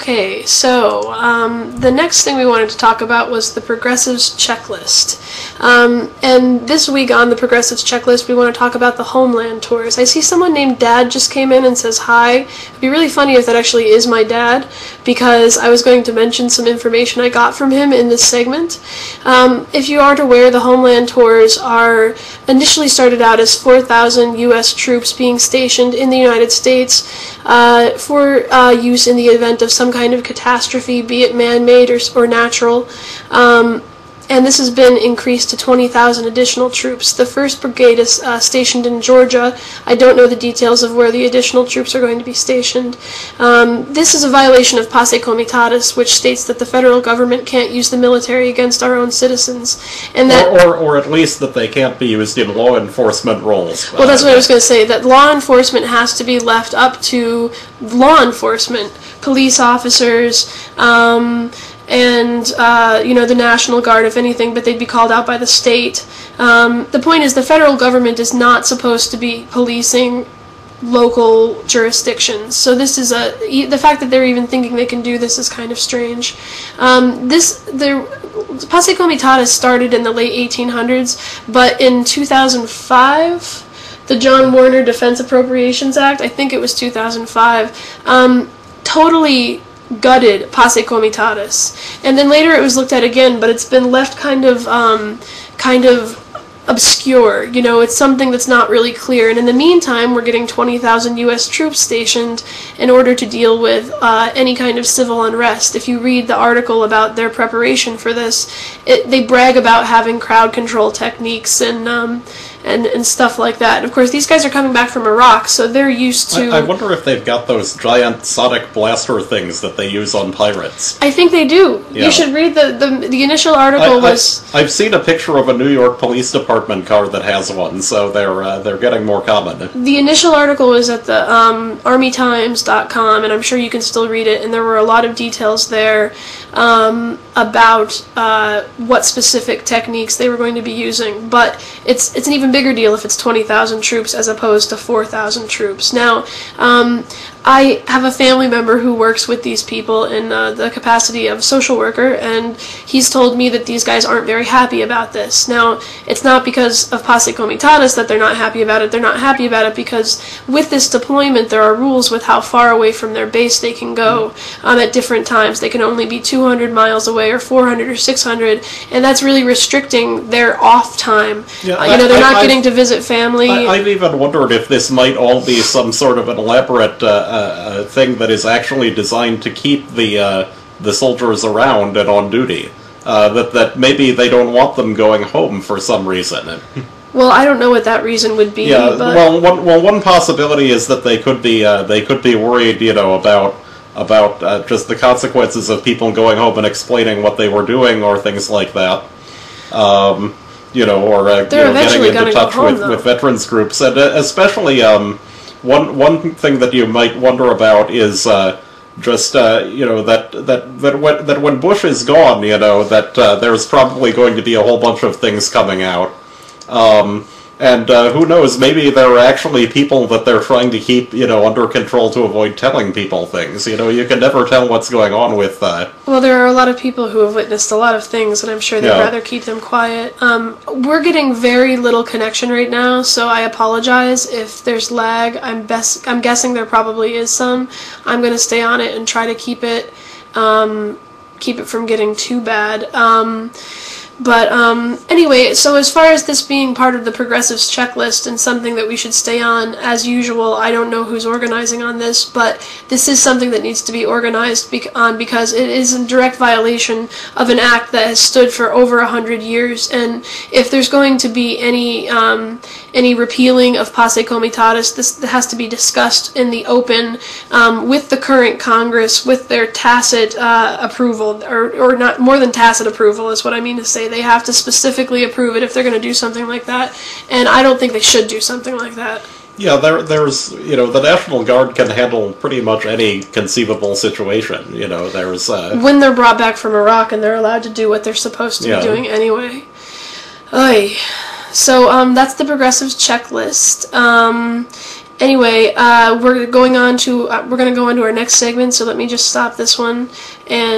Okay, so the next thing we wanted to talk about was the Progressives Checklist. And this week on the Progressives Checklist, we want to talk about the Homeland Tours. I see someone named Dad just came in and says hi. It'd be really funny if that actually is my dad, because I was going to mention some information I got from him in this segment. If you aren't aware, the Homeland Tours are initially started out as 4,000 U.S. troops being stationed in the United States for use in the event of some kind of catastrophe, be it man-made or natural. And this has been increased to 20,000 additional troops. The 1st Brigade is stationed in Georgia. I don't know the details of where the additional troops are going to be stationed. This is a violation of Pace Comitatus, which states that the federal government can't use the military against our own citizens. And that, or at least that they can't be used in law enforcement roles. Well, that's what I was going to say, that law enforcement has to be left up to law enforcement, police officers, and the National Guard, if anything, but they'd be called out by the state. The point is, the federal government is not supposed to be policing local jurisdictions. So this is the fact that they're even thinking they can do this is kind of strange. The Pace Comitatus started in the late 1800s, but in 2005, the John Warner Defense Appropriations Act, I think it was 2005, totally gutted Pace Comitatus, and then later it was looked at again, but it's been left kind of obscure. It's something that's not really clear, and in the meantime we're getting 20,000 U.S. troops stationed in order to deal with any kind of civil unrest. If you read the article about their preparation for this, they brag about having crowd control techniques and stuff like that. And of course, these guys are coming back from Iraq, so they're used to... I wonder if they've got those giant sonic blaster things that they use on pirates. I think they do. Yeah. You should read the initial article I've seen a picture of a New York Police Department car that has one, so they're getting more common. The initial article was at the ArmyTimes.com, and I'm sure you can still read it, and there were a lot of details there about what specific techniques they were going to be using. But it's an even bigger deal if it's 20,000 troops as opposed to 4,000 troops. Now, I have a family member who works with these people in the capacity of social worker, and he's told me that these guys aren't very happy about this. Now, it's not because of Pace Comitatus that they're not happy about it. They're not happy about it because with this deployment, there are rules with how far away from their base they can go at different times. They can only be 200 miles away or 400 or 600, and that's really restricting their off time. Yeah, they're not getting to visit family. I've even wondered if this might all be some sort of an elaborate thing that is actually designed to keep the soldiers around and on duty. That maybe they don't want them going home for some reason. Well, I don't know what that reason would be. Yeah, but... one possibility is that they could be worried, about just the consequences of people going home and explaining what they were doing or things like that. Or getting into touch with veterans groups, and especially one thing that you might wonder about is that when Bush is gone, there's probably going to be a whole bunch of things coming out. And who knows, maybe there are actually people that they're trying to keep, under control to avoid telling people things. You can never tell what's going on with that. Well, there are a lot of people who have witnessed a lot of things, and I'm sure they'd rather keep them quiet. We're getting very little connection right now, so I apologize if there's lag. I'm guessing there probably is some. I'm going to stay on it and try to keep it from getting too bad. But anyway, so as far as this being part of the Progressives Checklist and something that we should stay on, as usual, I don't know who's organizing on this, but this is something that needs to be organized because it is in direct violation of an act that has stood for over 100 years, and if there's going to be any repealing of Pace Comitatus, this has to be discussed in the open with the current Congress, with their tacit approval, or not more than tacit approval is what I mean to say. They have to specifically approve it if they're going to do something like that, and I don't think they should do something like that. Yeah, there's the National Guard can handle pretty much any conceivable situation. There's when they're brought back from Iraq and they're allowed to do what they're supposed to be doing anyway. Oy. So that's the Progressives Checklist. Anyway, we're going to go on to our next segment. So let me just stop this one and.